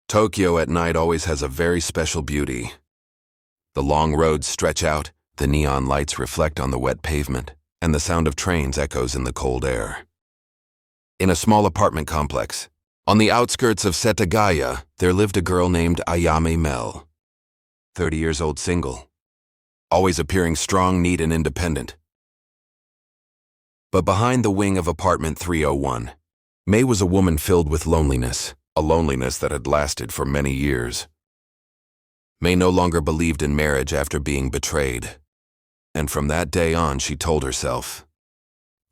Tokyo at night always has a very special beauty. The long roads stretch out, the neon lights reflect on the wet pavement, and the sound of trains echoes in the cold air. In a small apartment complex, on the outskirts of Setagaya, there lived a girl named Ayame Mel, 30 years old, single, always appearing strong, neat, and independent. But behind the wing of apartment 301, May was a woman filled with loneliness, a loneliness that had lasted for many years. May no longer believed in marriage after being betrayed, and from that day on she told herself,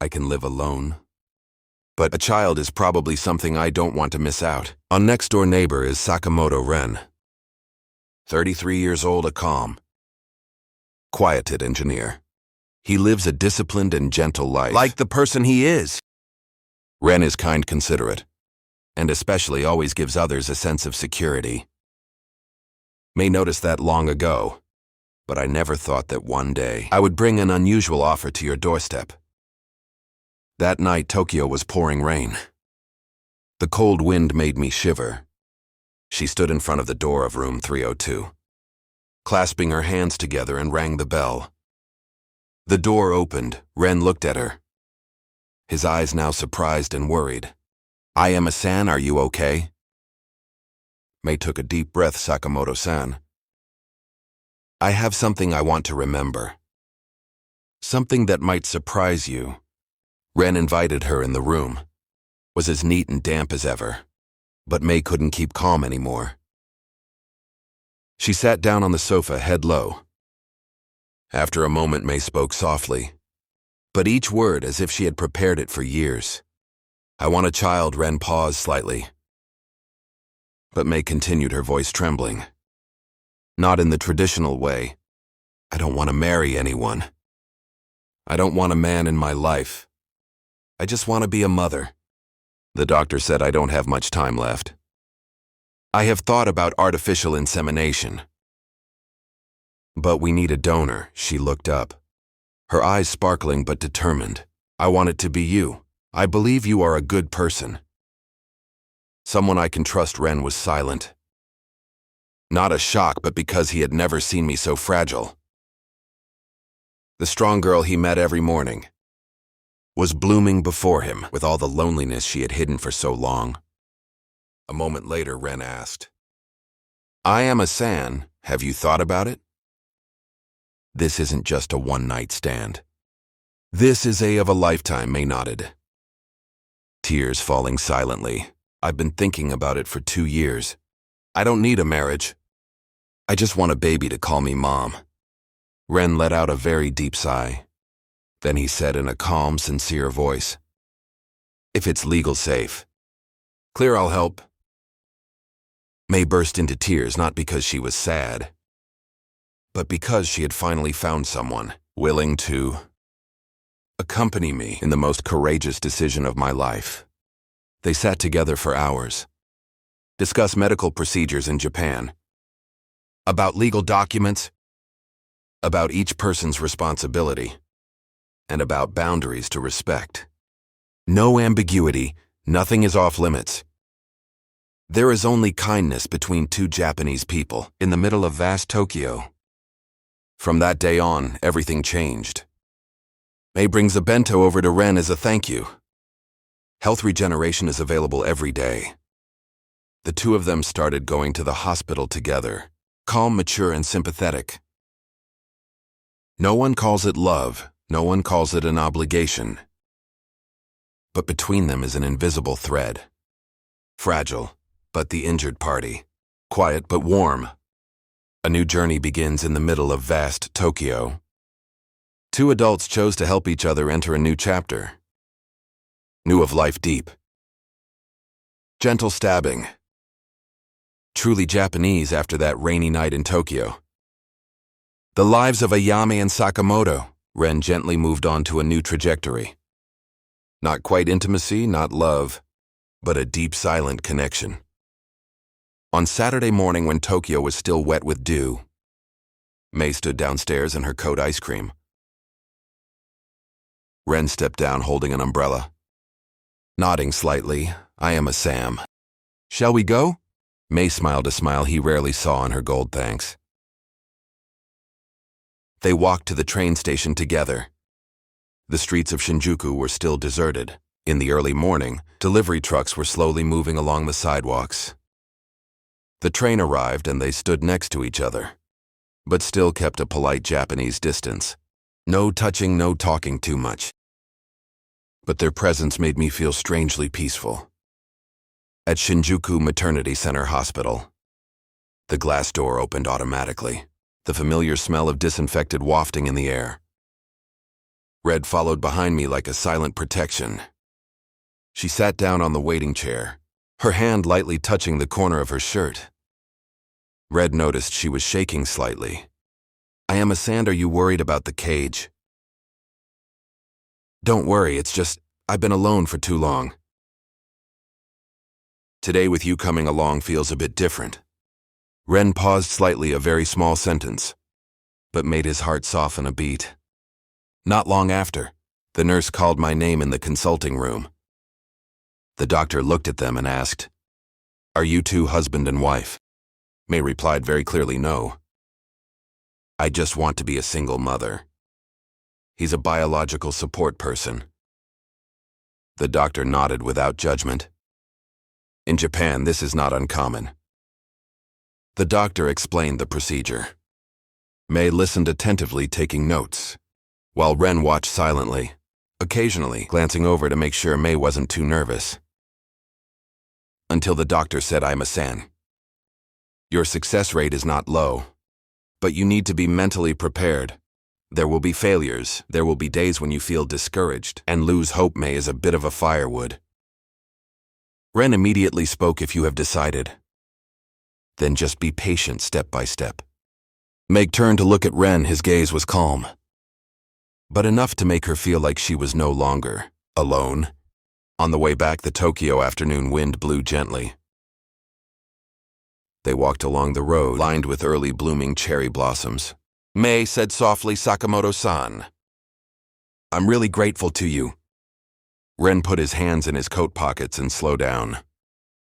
"I can live alone. But a child is probably something I don't want to miss out." Our next-door neighbor is Sakamoto Ren, 33 years old, a calm, quieted engineer. He lives a disciplined and gentle life. Like the person he is. Ren is kind, considerate, and especially always gives others a sense of security. May noticed that long ago, but I never thought that one day I would bring an unusual offer to your doorstep. That night, Tokyo was pouring rain. The cold wind made me shiver. She stood in front of the door of room 302, clasping her hands together, and rang the bell. The door opened. Ren looked at her, his eyes now surprised and worried. "Ayame-san, are you okay?" May took a deep breath. "Sakamoto-san, I have something I want to remember. Something that might surprise you." Ren invited her in the room. Was as neat and damp as ever, but May couldn't keep calm anymore. She sat down on the sofa, head low. After a moment, May spoke softly, but each word as if she had prepared it for years. "I want a child." Ren paused slightly, but May continued, her voice trembling. "Not in the traditional way. I don't want to marry anyone. I don't want a man in my life. I just want to be a mother. The doctor said I don't have much time left. I have thought about artificial insemination. But we need a donor." She looked up, her eyes sparkling but determined. "I want it to be you. I believe you are a good person. Someone I can trust." Ren was silent. Not a shock, but because he had never seen me so fragile. The strong girl he met every morning was blooming before him with all the loneliness she had hidden for so long. A moment later, Ren asked, "Ayame-san, have you thought about it? This isn't just a one-night stand. This is of a lifetime." May nodded, tears falling silently. "I've been thinking about it for 2 years. I don't need a marriage. I just want a baby to call me mom." Ren let out a very deep sigh. Then he said in a calm, sincere voice, "If it's legal safe, clear, I'll help." May burst into tears, not because she was sad, but because she had finally found someone willing to accompany me in the most courageous decision of my life. They sat together for hours, discussed medical procedures in Japan, about legal documents, about each person's responsibility, and about boundaries to respect. No ambiguity, nothing is off limits. There is only kindness between two Japanese people in the middle of vast Tokyo. From that day on, everything changed. May brings a bento over to Ren as a thank you. Health regeneration is available every day. The two of them started going to the hospital together, calm, mature, and sympathetic. No one calls it love, no one calls it an obligation. But between them is an invisible thread. Fragile, but the injured party. Quiet but warm. A new journey begins in the middle of vast Tokyo. Two adults chose to help each other enter a new chapter. New of life, deep. Gentle stabbing. Truly Japanese after that rainy night in Tokyo. The lives of Ayame and Sakamoto. Ren gently moved on to a new trajectory. Not quite intimacy, not love, but a deep, silent connection. On Saturday morning, when Tokyo was still wet with dew, May stood downstairs in her coat ice cream. Ren stepped down holding an umbrella. Nodding slightly, "I am a Sam. Shall we go?" May smiled a smile he rarely saw on her gold thanks. They walked to the train station together. The streets of Shinjuku were still deserted. In the early morning, delivery trucks were slowly moving along the sidewalks. The train arrived and they stood next to each other, but still kept a polite Japanese distance. No touching, no talking too much. But their presence made me feel strangely peaceful. At Shinjuku Maternity Center Hospital, the glass door opened automatically, the familiar smell of disinfected wafting in the air. Red followed behind me like a silent protection. She sat down on the waiting chair, her hand lightly touching the corner of her shirt. Red noticed she was shaking slightly. "Ayama-san, are you worried about the cage?" "Don't worry, it's just, I've been alone for too long. Today with you coming along feels a bit different." Ren paused slightly, a very small sentence, but made his heart soften a beat. Not long after, the nurse called my name in the consulting room. The doctor looked at them and asked, "Are you two husband and wife?" May replied very clearly, "No. I just want to be a single mother." He's a biological support person. The doctor nodded without judgment. In Japan, this is not uncommon. The doctor explained the procedure. May listened attentively, taking notes, while Ren watched silently, occasionally glancing over to make sure May wasn't too nervous. Until the doctor said, "Ayama-san, your success rate is not low, but you need to be mentally prepared. There will be failures, there will be days when you feel discouraged and lose hope. May is a bit of a firewood." Ren immediately spoke, "If you have decided, then just be patient step by step." Meg turned to look at Ren, his gaze was calm, but enough to make her feel like she was no longer alone. On the way back, the Tokyo afternoon wind blew gently. They walked along the road lined with early blooming cherry blossoms. May said softly, "Sakamoto-san, I'm really grateful to you." Ren put his hands in his coat pockets and slowed down.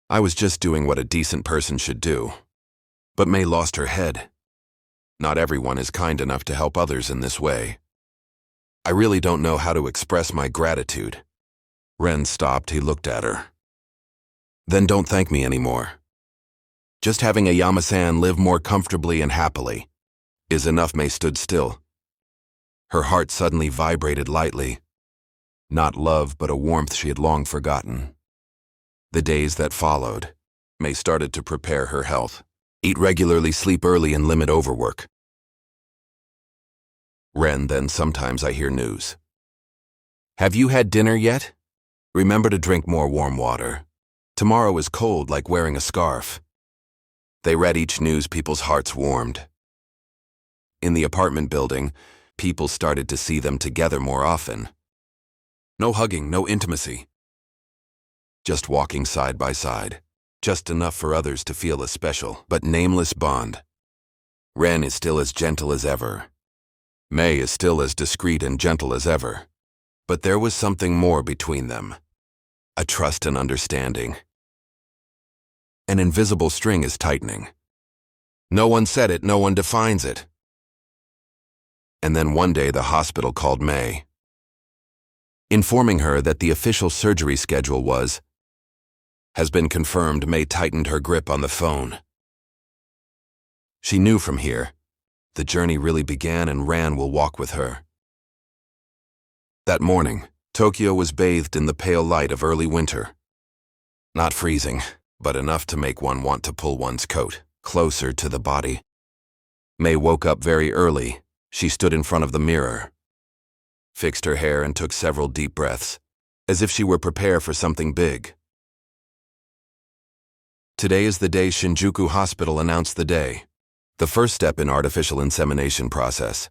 "I was just doing what a decent person should do." But May lost her head. Not everyone is kind enough to help others in this way. "I really don't know how to express my gratitude." Ren stopped, he looked at her. "Then don't thank me anymore. Just having Ayama-san live more comfortably and happily is enough." May stood still. Her heart suddenly vibrated lightly. Not love, but a warmth she had long forgotten. The days that followed, May started to prepare her health. Eat regularly, sleep early, and limit overwork. Ren, then sometimes I hear news. "Have you had dinner yet? Remember to drink more warm water. Tomorrow is cold, like wearing a scarf." They read each news, people's hearts warmed. In the apartment building, people started to see them together more often. No hugging, no intimacy. Just walking side by side, just enough for others to feel a special but nameless bond. Ren is still as gentle as ever. May is still as discreet and gentle as ever. But there was something more between them. A trust and understanding. An invisible string is tightening. No one said it, no one defines it. And then one day the hospital called May, informing her that the official surgery schedule has been confirmed. May tightened her grip on the phone. She knew from here, the journey really began, and Ran will walk with her. That morning, Tokyo was bathed in the pale light of early winter. Not freezing, but enough to make one want to pull one's coat closer to the body. May woke up very early. She stood in front of the mirror, fixed her hair, and took several deep breaths, as if she were prepared for something big. Today is the day Shinjuku Hospital announced the day, the first step in artificial insemination process.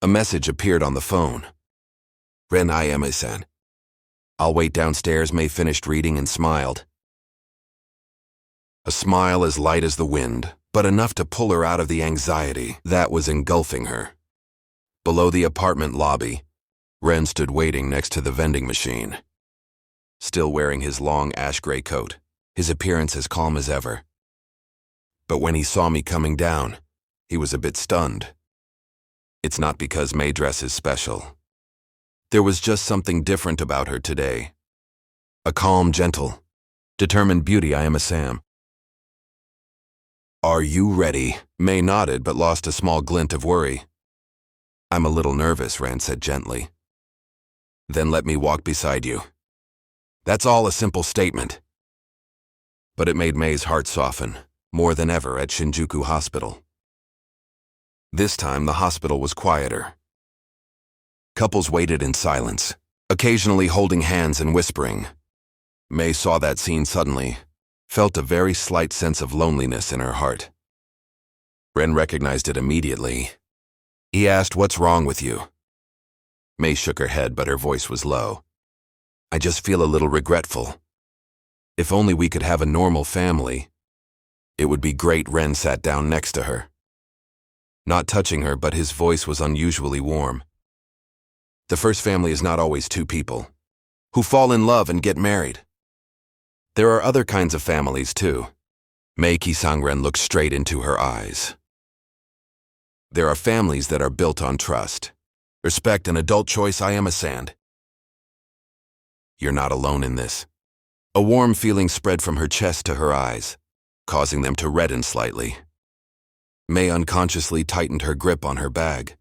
A message appeared on the phone. "Ren, Ayama-san. I'll wait downstairs." May finished reading and smiled. A smile as light as the wind, but enough to pull her out of the anxiety that was engulfing her. Below the apartment lobby, Ren stood waiting next to the vending machine. Still wearing his long ash-gray coat, his appearance as calm as ever. But when he saw me coming down, he was a bit stunned. It's not because May dresses special. There was just something different about her today. A calm, gentle, determined beauty. I am a Sam. Are you ready? May nodded but lost a small glint of worry. I'm a little nervous, Ren said gently. Then let me walk beside you. That's all a simple statement. But it made May's heart soften, more than ever at Shinjuku Hospital. This time the hospital was quieter. Couples waited in silence, occasionally holding hands and whispering. May saw that scene suddenly, felt a very slight sense of loneliness in her heart. Ren recognized it immediately. He asked, "What's wrong with you?" May shook her head, but her voice was low. "I just feel a little regretful. If only we could have a normal family. It would be great." Ren sat down next to her, not touching her, but his voice was unusually warm. The first family is not always two people who fall in love and get married. There are other kinds of families too. May Kisangren looked straight into her eyes. There are families that are built on trust, respect, and adult choice. I am a Sand. You're not alone in this. A warm feeling spread from her chest to her eyes, causing them to redden slightly. May unconsciously tightened her grip on her bag.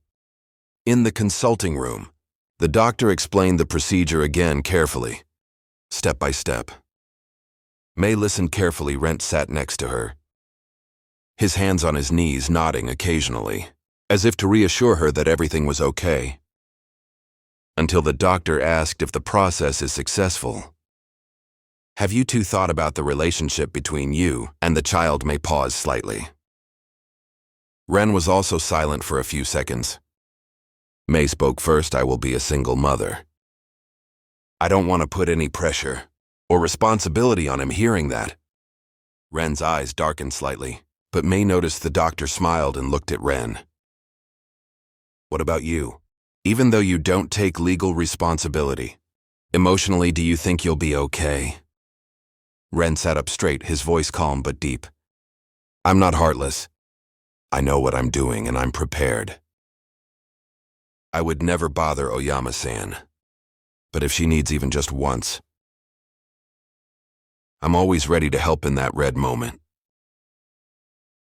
In the consulting room, the doctor explained the procedure again carefully, step by step. May listened carefully. Rent sat next to her, his hands on his knees, nodding occasionally, as if to reassure her that everything was okay. Until the doctor asked if the process is successful. Have you two thought about the relationship between you and the child? May paused slightly. Ren was also silent for a few seconds. May spoke first. I will be a single mother. I don't want to put any pressure or responsibility on him. Hearing that, Ren's eyes darkened slightly, but May noticed the doctor smiled and looked at Ren. What about you? Even though you don't take legal responsibility, emotionally, do you think you'll be okay? Ren sat up straight, his voice calm but deep. I'm not heartless. I know what I'm doing and I'm prepared. I would never bother Oyama-san, but if she needs even just once, I'm always ready to help in that red moment.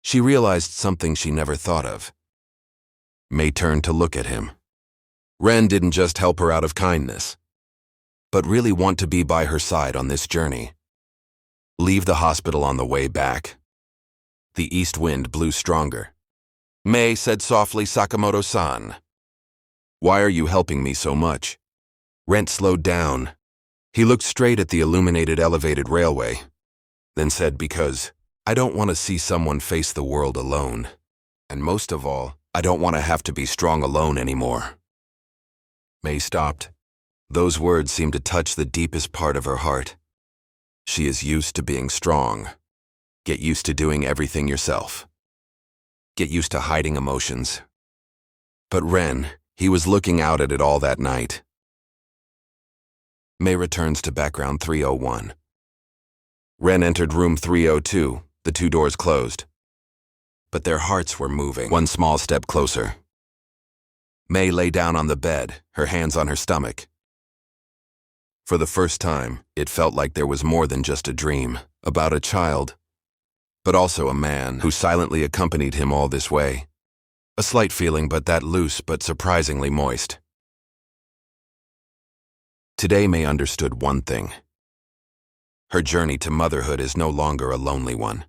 She realized something she never thought of. May turned to look at him. Ren didn't just help her out of kindness, but really want to be by her side on this journey. Leave the hospital on the way back. The east wind blew stronger. May said softly, Sakamoto-san, why are you helping me so much? Rent slowed down. He looked straight at the illuminated elevated railway, then said, because I don't want to see someone face the world alone. And most of all, I don't want to have to be strong alone anymore. May stopped. Those words seemed to touch the deepest part of her heart. She is used to being strong. Get used to doing everything yourself. Get used to hiding emotions. But Ren, he was looking out at it all that night. May returns to background 301. Ren entered room 302, the two doors closed. But their hearts were moving, one small step closer. May lay down on the bed, her hands on her stomach. For the first time, it felt like there was more than just a dream about a child, but also a man who silently accompanied him all this way. A slight feeling, but that loose but surprisingly moist. Today May understood one thing. Her journey to motherhood is no longer a lonely one.